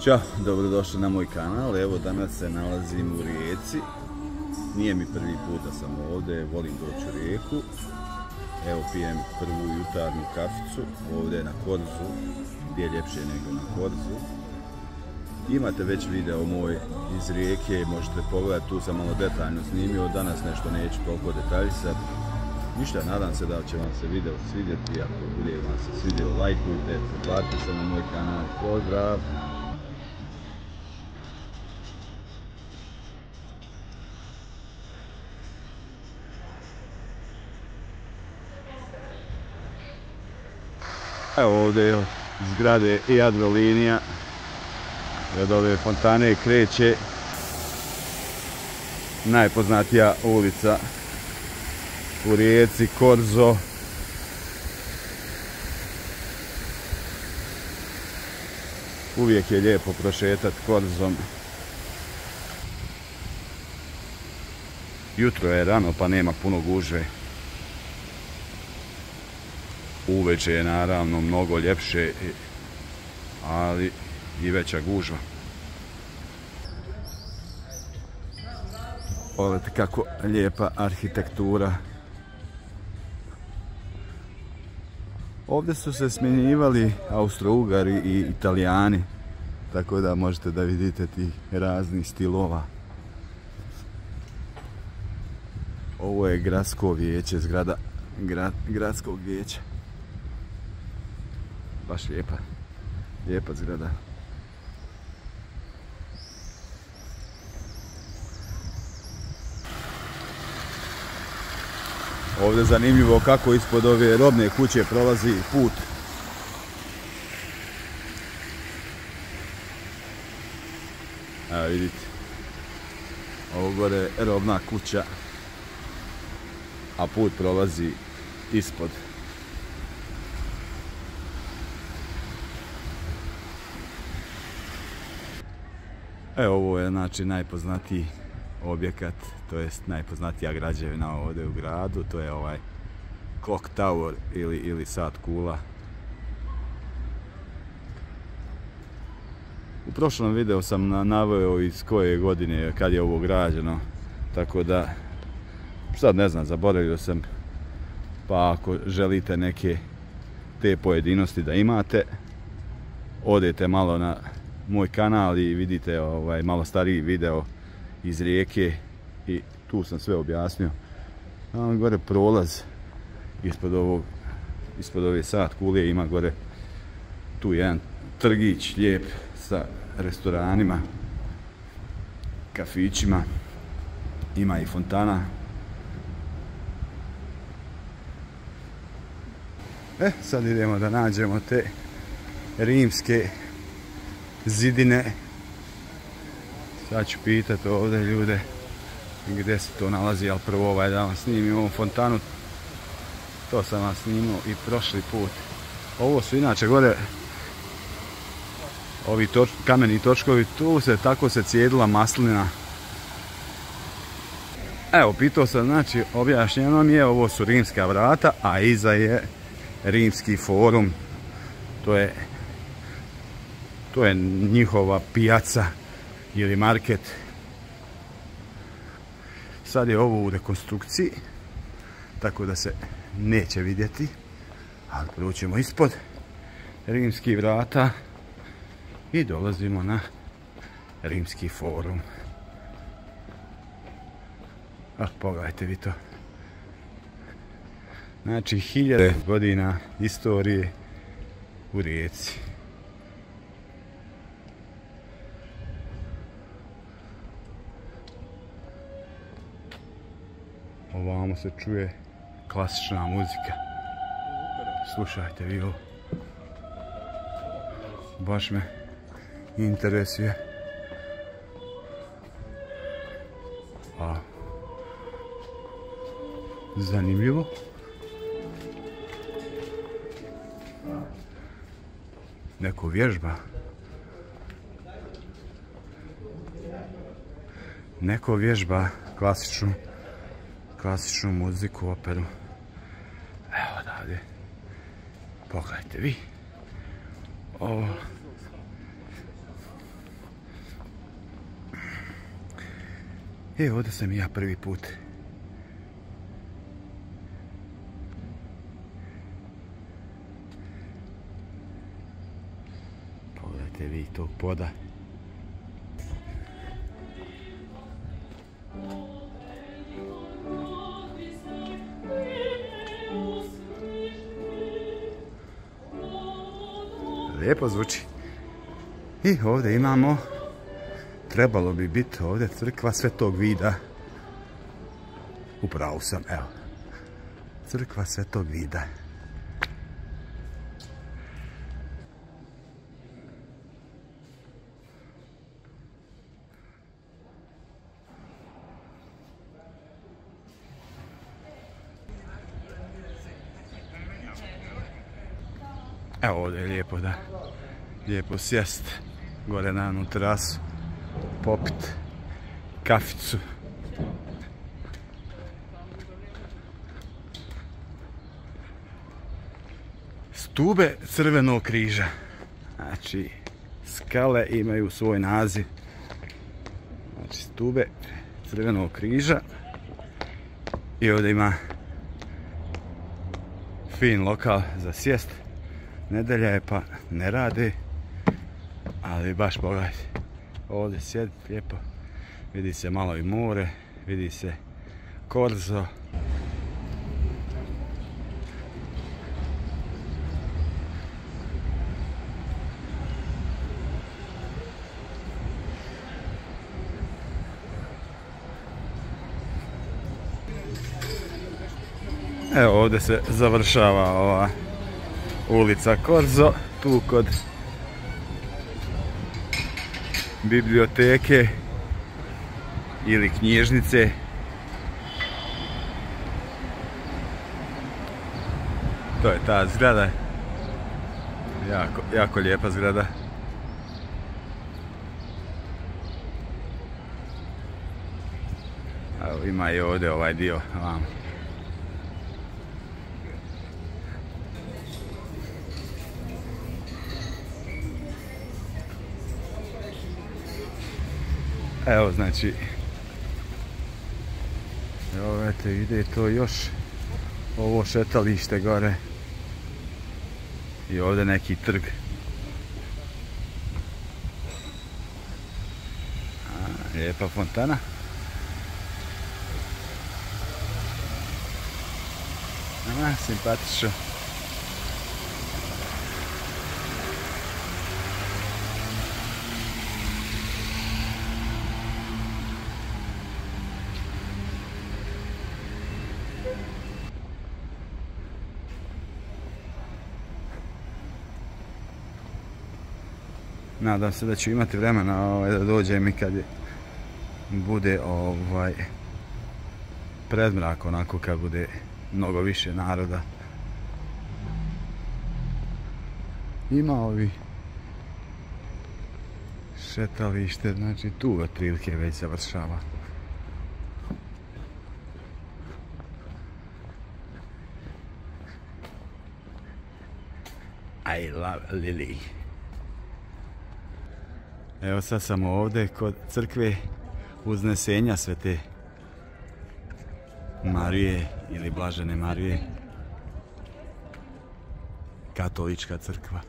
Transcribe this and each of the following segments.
Ćao, dobrodošli na moj kanal. Evo danas se nalazim u Rijeci. Nije mi prvi put da sam ovdje, volim doći u Rijeku. Evo pijem prvu jutarnju kaficu ovdje na Korzu, gdje je ljepše nego na Korzu. Imate već video moj iz Rijeke, možete pogledati, tu sam malo detaljno snimio, danas nešto neću toliko detaljisati. Ništa, nadam se da će vam se video svidjeti, ako bude vam se svidio, lajkujte, pretplatite se na moj kanal, pozdrav! Evo ovdje je zgrade Jadrolinija, od ove fontane kreće najpoznatija ulica u Rijeci, Korzo. Uvijek je lijepo prošetati Korzom. Jutro je rano pa nema puno gužve. Uveče je naravno mnogo ljepše, ali i veća gužva. Pogledajte kako lijepa arhitektura. Ovdje su se smjenjivali Austro-Ugari i Italijani, tako da možete da vidite tih raznih stilova. Ovo je gradsko vijeće, zgrada gradskog vijeća. Baš lijepa zgrada. Ovdje je zanimljivo kako ispod ove robne kuće prolazi put. Evo vidite, ovo gore je robna kuća, a put prolazi ispod. Evo ovo je znači najpoznatiji objekat, to jest najpoznatija građevina ovdje u gradu, to je ovaj Clock Tower ili sat kula. U prošlom videu sam naveo iz koje godine kad je ovo građeno, tako da sad ne znam, zaboravio sam, pa ako želite neke te pojedinosti da imate, odete malo na moj kanal i vidite malo stariji video iz Rijeke i tu sam sve objasnio. Gore prolaz ispod ove sat kule, ima gore tu jedan trgić lijep sa restoranima, kafićima, ima i fontana. Sad idemo da nađemo te rimske zidine. Sad ću pitati ovdje ljude gdje se to nalazi, ali prvo da vam snimim ovu fontanu. To sam vam snimao i prošli put. Ovo su inače gore ovi kameni točkovi, tako se cijedila maslina. Evo, pitao sam, znači objašnjeno mi je, ovo su rimska vrata, a iza je rimski forum. To je njihova pijaca ili market. Sad je ovo u rekonstrukciji, tako da se neće vidjeti, ali proćemo ispod rimskih vrata i dolazimo na rimski forum. Pogledajte vi to. Znači 1000 godina istorije u Rijeci. Ovamo se čuje klasična muzika. Slušajte vi ovo. Baš me interesuje. Zanimljivo. Neko vježba. Neko vježba klasičnu muziku, operu. Evo odavde. Pogledajte vi. Ovo. Ovdje sam i ja prvi put. Pogledajte vi tog poda. Lijepo zvuči. I ovdje imamo, trebalo bi biti ovdje crkva Svetog Vida. Upravo sam, evo. Crkva Svetog Vida. Evo ovdje je lijepo, da. Lijepo sjest gore na jednu terasu, popit kaficu. Stube Crvenog križa. Znači, skale imaju svoj naziv. Znači, stube Crvenog križa. I ovdje ima fin lokal za sjest. Nedelja je pa ne rade, ali baš pogledajte, ovdje sjedi lijepo, vidi se malo i more, vidi se Korzo. Evo ovdje se završava ova ulica Korzo, tu kod biblioteke ili knjižnice. To je ta zgrada, jako lijepa zgrada. Evo, ima i ovdje ovaj dio vam. Evo, znači, evo vidite, ide to još ovo šetalište gore i ovdje neki trg. Lijepa fontana. Simpatično. Nadam se da ću imati vremena da dođem i kad bude predmrak, onako kad bude mnogo više naroda. Ima ovi šetalište, znači tu otprilike već završava. I love Lily. Evo sad sam ovdje kod crkve Uznesenja Svete Marije ili Blažene Marije. Katolička crkva.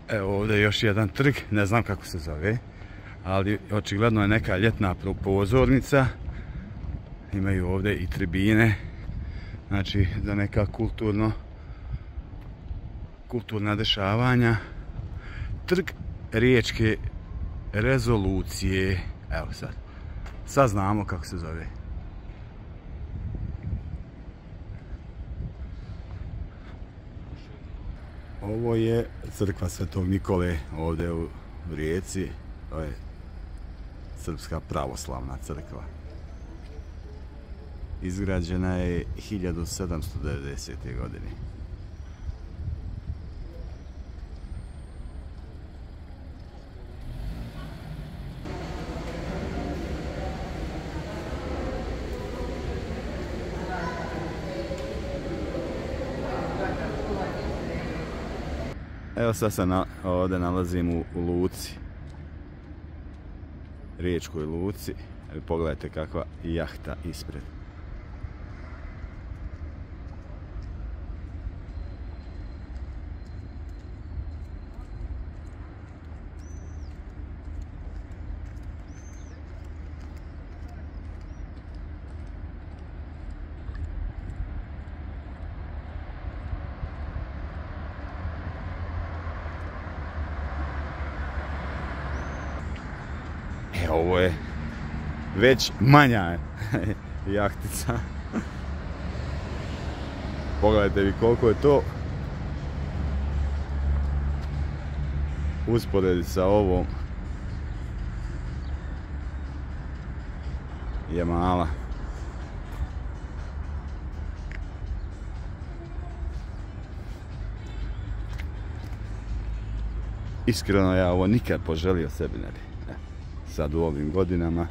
Evo ovdje je još jedan trg, ne znam kako se zove, ali očigledno je neka ljetna pozornica. Imaju ovdje i tribine, znači za neka kulturna dešavanja. Trg Riječke rezolucije. Evo sad znamo kako se zove. Ovo je crkva Svetog Nikole ovdje u Rijeci. To je srpska pravoslavna crkva. Izgrađena je 1790. godine. Evo sad se ovdje nalazim u luci. Riječkoj luci. Pogledajte kakva jahta ispred. Ovo je već manja jahtica. Pogledajte vi koliko je to usporedi sa ovom je mala. Iskreno ja ovo nikad poželio sebi ne bi. Sad u ovim godinama.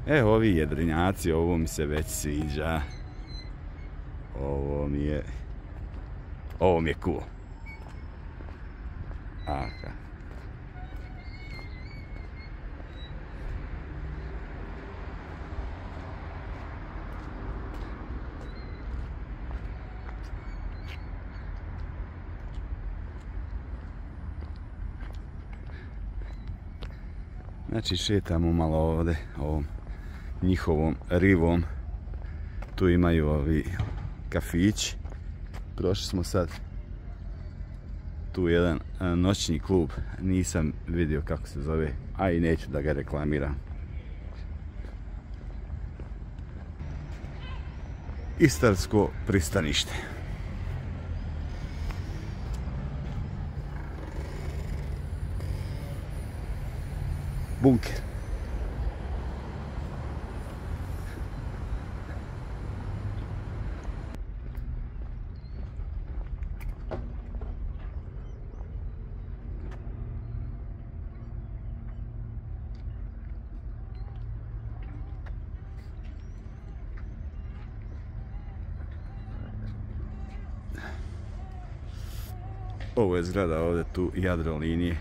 Evo ovi jedrenjaci, ovo mi se već sviđa. Ovo mi je cool. Aha. Znači šetamo malo ovdje ovom njihovom rivom. Tu imaju ovi kafići. Prošli smo sad tu jedan noćni klub. Nisam vidio kako se zove, a i neću da ga reklamiram. Istarsko pristanište. Bunker. Ovo je zgrada ovdje tu Jadrolinije.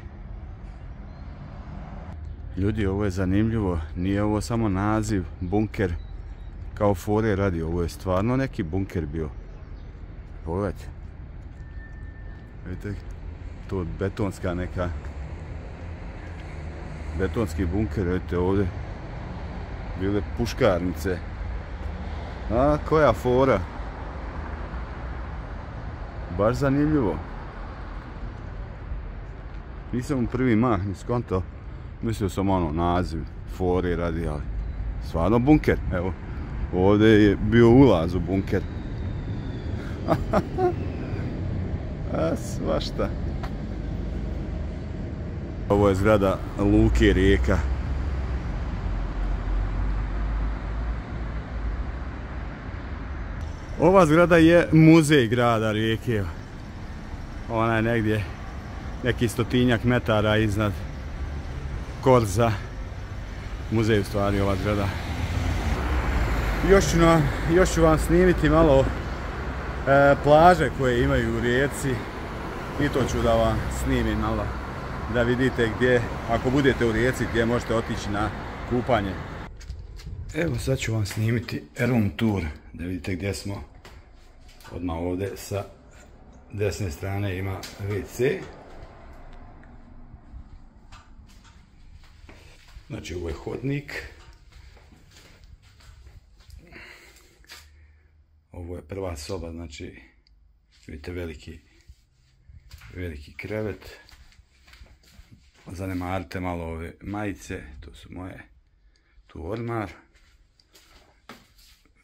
Ljudi, ovo je zanimljivo, nije ovo samo naziv bunker kao fore radi, ovo je stvarno neki bunker bio. Pogledajte. Vidite, to betonska neka, betonski bunker, vidite ovdje, bile puškarnice. A, koja fora. Baš zanimljivo. Nisam u prvi mah ni skontao. Mislio sam ono naziv fore radi, ali stvarno bunker. Evo, ovdje je bio ulaz u bunker. A svašta. Ovo je zgrada Luke Rijeka. Ova zgrada je muzej grada Rijeke. Ona je negdje neki 100-tinjak metara iznad Korza. Muzej u stvari ova zgrada. Još ću vam snimiti malo plaže koje imaju u Rijeci. I to ću da vam snimim malo. Da vidite gdje, ako budete u Rijeci, gdje možete otići na kupanje. Evo sad ću vam snimiti room tour. Da vidite gdje smo. Odmah ovdje sa desne strane ima WC. Znači ovo je hodnik. Ovo je prva soba, znači vidite veliki krevet. Zanemarite malo ove majice, to su moje. Tu ormar.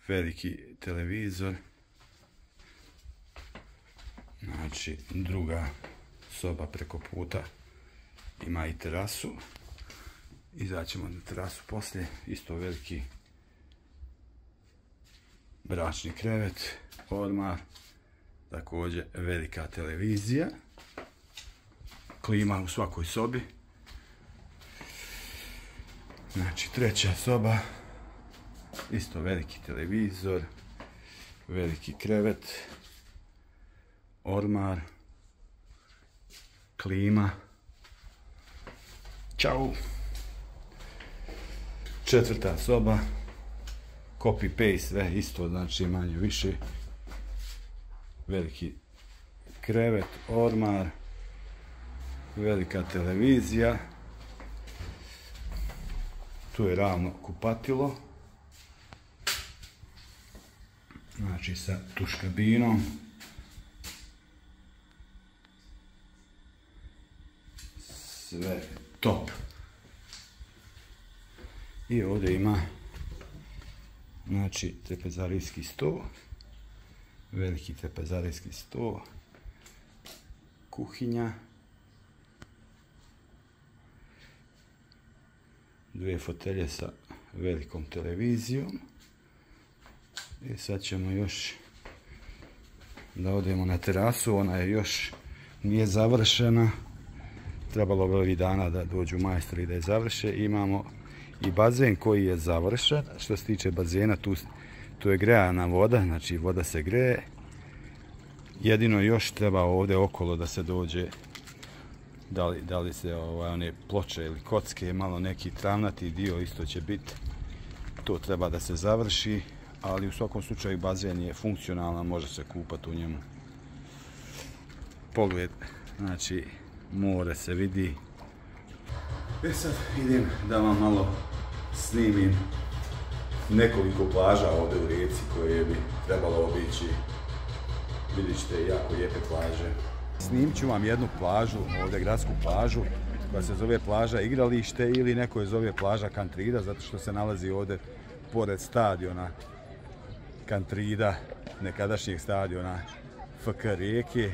Veliki televizor. Znači druga soba preko puta ima i terasu. Izaćemo na terasu poslije, isto veliki bračni krevet, ormar, također velika televizija, klima u svakoj sobi. Znači treća soba, isto veliki televizor, veliki krevet, ormar, klima. Ćao! 4. soba, copy paste, sve isto, znači manje više. Veliki krevet, ormar, velika televizija. Tu je ravno kupatilo. Znači sa tuškabinom. Sve top. I ovdje ima, znači, trepezarijski sto. Veliki trepezarijski sto. Kuhinja. 2 fotelje sa velikom televizijom. I sad ćemo još da odemo na terasu, ona je još nije završena. Trebalo bi ovih dana da dođu majstori da je završe. Imamo i bazen koji je završen. Što se tiče bazena, tu je grejana voda, znači voda se greje. Jedino još treba ovdje okolo da se dođe, da li se one ploče ili kocke, malo neki travnati dio isto će biti. To treba da se završi, ali u svakom slučaju bazen je funkcionalan, može se kupati u njemu. Pogled, znači more se vidi. Sad idem da vam malo snimim nekoliko plaža ovdje u Rijeci koje bi trebalo obići. Vidjet ćete jako lijepe plaže. Snimit ću vam jednu plažu, ovdje gradsku plažu, koja se zove plaža Igralište ili neko je zove plaža Kantrida, zato što se nalazi ovdje pored stadiona Kantrida, nekadašnjeg stadiona FK Rijeke.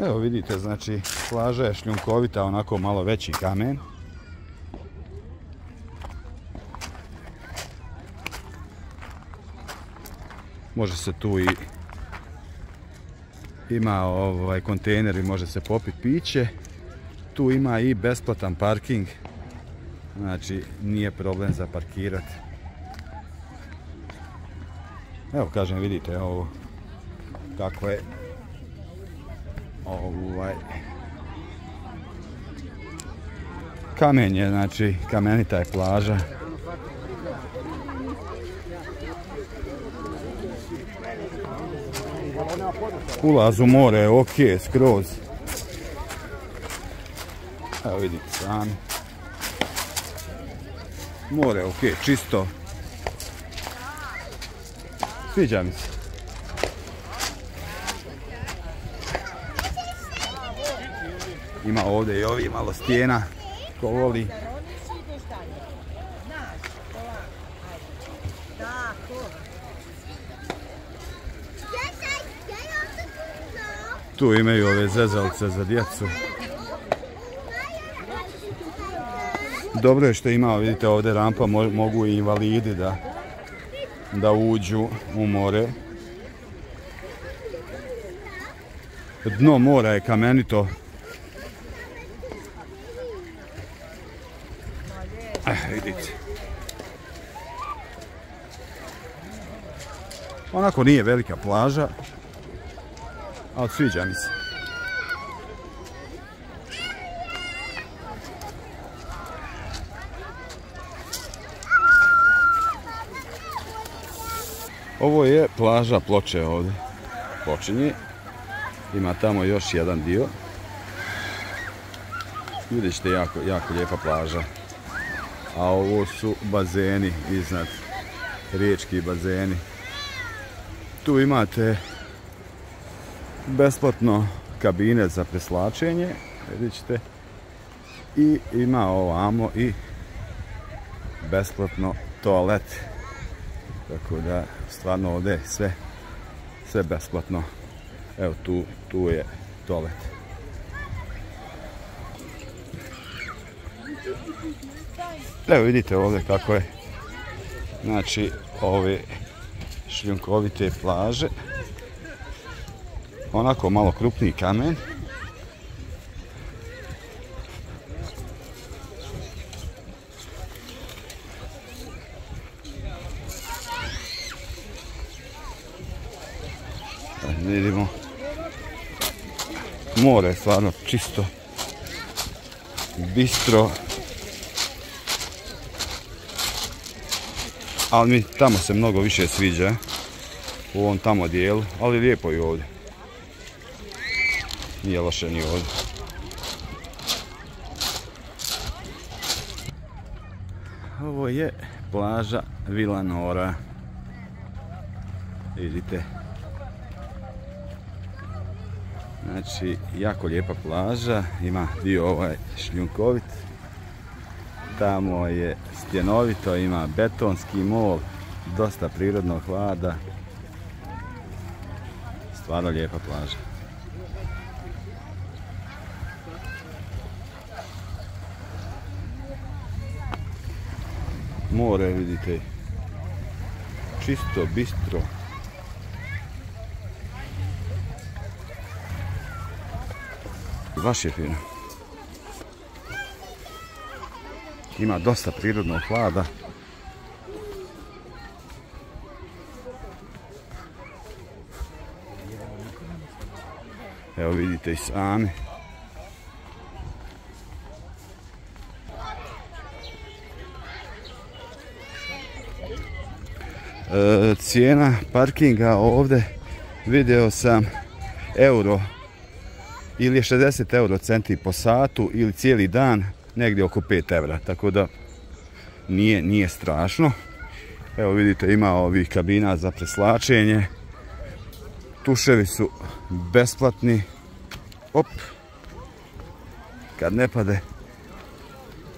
Evo vidite, znači plaža je šljunkovita, onako malo veći kamen. Može se tu i ima kontejneri, može se popiti piće. Tu ima i besplatan parking, znači nije problem za parkirati. Evo kažem, vidite ovo kako je kamen je, znači kamenita je plaža. Ulaz u more je ok, skroz. Evo vidite sami. More je ok, čisto. Sviđa mi se. Ima ovdje i ovi malo stijena, ko voli. Tu imaju ove zezalice za djecu. Dobro je što ima, vidite ovdje rampa, mogu i invalidi da uđu u more. Dno mora je kamenito. Vidite. Onako nije velika plaža, ali sviđa mi se. Ovo je plaža Ploče ovdje. Počinje. Ima tamo još jedan dio. Vidjet ćete, jako lijepa plaža. A ovo su bazeni iznad. Riječki bazeni. Tu imate besplatno kabine za preslačenje, vidjet ćete, i ima ovamo i besplatno toalet, tako da stvarno ovdje je sve besplatno. Evo tu je toalet. Evo vidite ovdje kako je, znači ove šljunkovite plaže. Onako malo krupniji kamen. Vidimo. More je stvarno čisto. Bistro. Ali mi tamo se mnogo više sviđa. U ovom tamo dijelu. Ali lijepo je ovdje. Nije loše ni ovdje. Ovo je plaža Vila Nora. Vidite. Znači, jako lijepa plaža. Ima dio ovaj šljunkovit. Tamo je stjenovito, ima betonski mol. Dosta prirodnog hlada. Stvarno lijepa plaža. More, vidite, čisto, bistro. Baš je fino. Ima dosta prirodnog hlada. Evo vidite i sami. Cijena parkinga ovdje video sam euro ili je 60 euro centi po satu ili cijeli dan negdje oko 5 eura, tako da nije strašno. Evo vidite, ima ovih kabina za preslačenje, tuševi su besplatni. Op, kad ne pade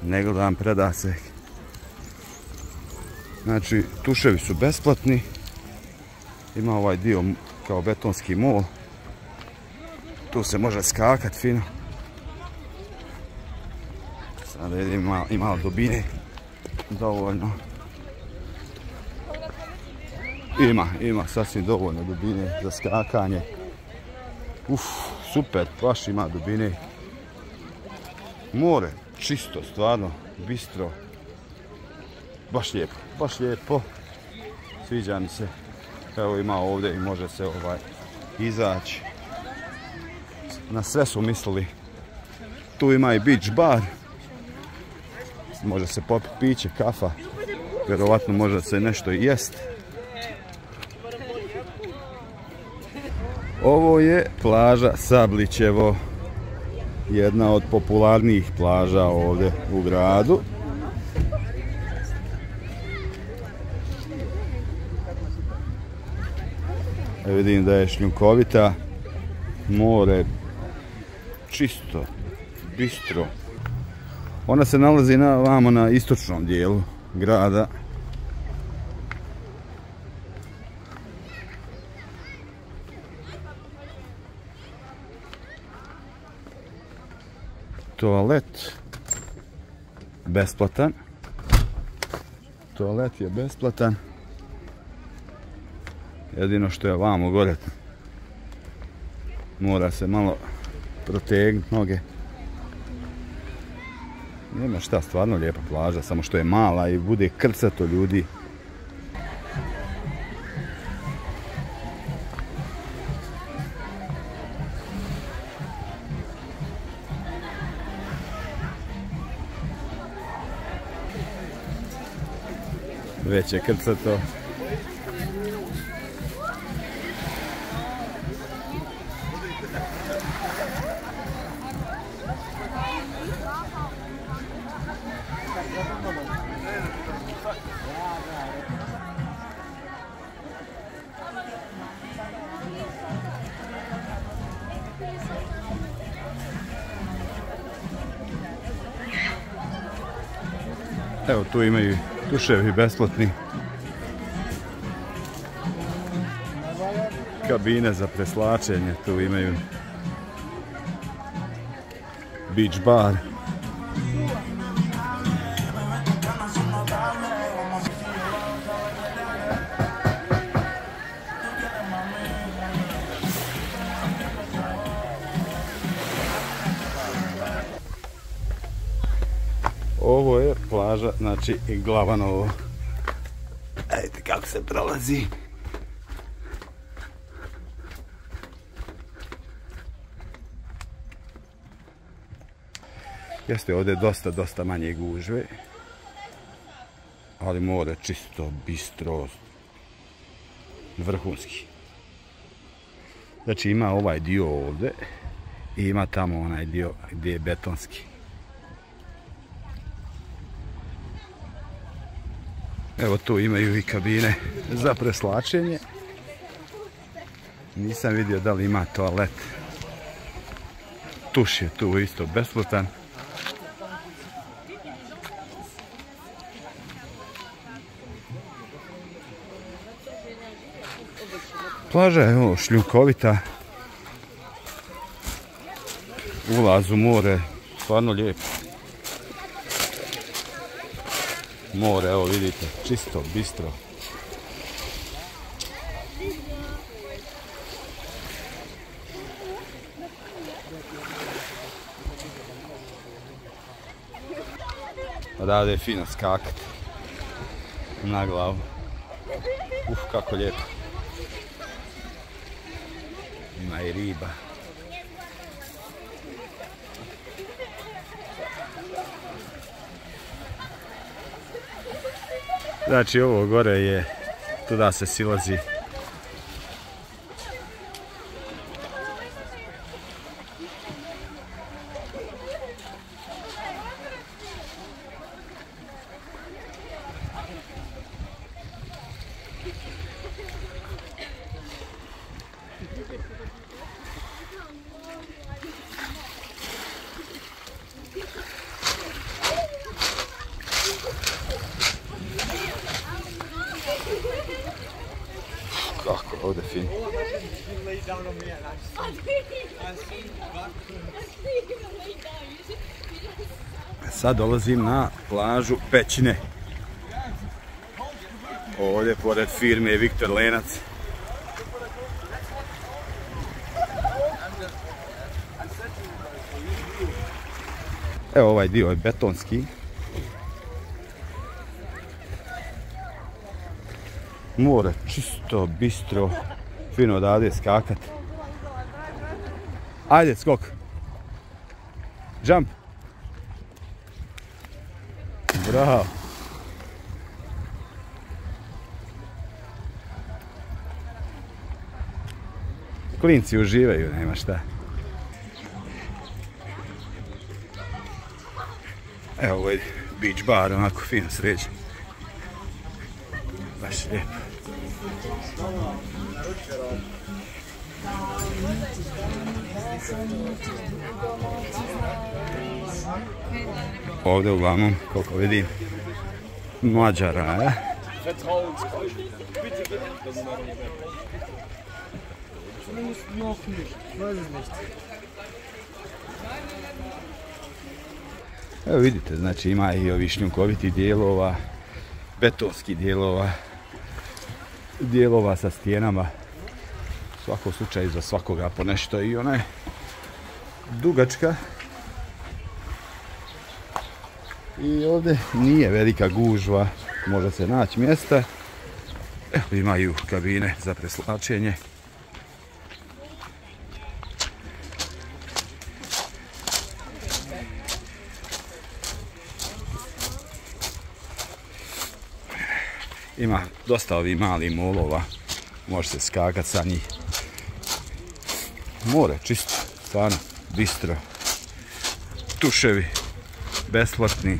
ne gledam predasek. Znači, tuševi su besplatni. Ima ovaj dio kao betonski mol. Tu se može skakat fino. Sada vidim, ima dubine dovoljno. Ima sasvim dovoljno dubine za skakanje. Super, baš ima dubine. More, čisto, stvarno, bistro. Baš lijepo. Sviđa mi se. Evo ima ovdje i može se izaći. Na sve su mislili. Tu ima i beach bar. Može se popiti piće, kafa. Vjerovatno može se nešto i jest. Ovo je plaža Sablićevo. Jedna od popularnijih plaža ovdje u gradu. Vidim da je šljunkovita. More čisto, bistro. Ona se nalazi vamo na istočnom dijelu grada. Toalet besplatan. Toalet je besplatan. Jedino što je vamo gore. Mora se malo protegnuti noge. Nema šta, stvarno lijepa plaža, samo što je mala i bude krcato ljudi. Već je krcato. Evo tu imaju tuševi besplatni. Kabine za preslačenje tu imaju. Beach bar. Ovo je plaža, znači Glavanovo. Vidite kako se prolazi. Jeste ovdje dosta manje gužve, ali more čisto, bistro, vrhunski. Znači ima ovaj dio ovdje i ima tamo onaj dio gdje je betonski. Evo tu imaju i kabine za preslačenje. Nisam vidio da li ima toalet. Tuš je tu isto besplatan. Plaža je ovo šljunkovita. Ulaz u more, stvarno lijepo. More, evo vidite, čisto, bistro. Odavde je fino skakat na glavu. Kako lijepo. Ima i riba. Znači ovo gore je, tuda se silazi. Kako ovdje fino. Sad dolazim na plažu Pećine. Ovdje pored firme Viktor Lenac. Evo ovaj dio je betonski. More čisto, bistro, fino odavde skakat. Ajde, skok. Jump. Bravo. Klinci uživaju, nema šta. Evo ovaj beach bar, onako fino sređen. Baš lijepo. Ovdje uglavnom, koliko vidim, Mađara, ja? Evo vidite, znači ima i ovih šljunkovitih dijelova, betonskih dijelova sa stijenama. U svakom slučaju za svakoga po nešto i ona je dugačka. I ovdje nije velika gužva, može se naći mjesta. Evo imaju kabine za preslačenje. Ima dosta ovih malih molova, može se skakat sa njih. More čisto, stvarno, bistro. Tuševi, besplatni.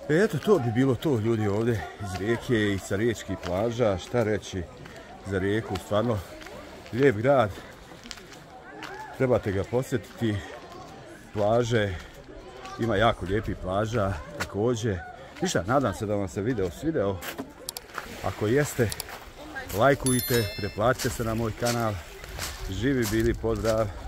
Eto, to bi bilo to, ljudi, ovdje iz Rijeke i sa riječkih plaža. Šta reći za Rijeku, stvarno lijep grad. Trebate ga posjetiti. Plaže, ima jako lijepih plaža također. Ništa, nadam se da vam se video svideo. Ako jeste, lajkujte, pretplatite se na moj kanal. Živi bili, pozdrav!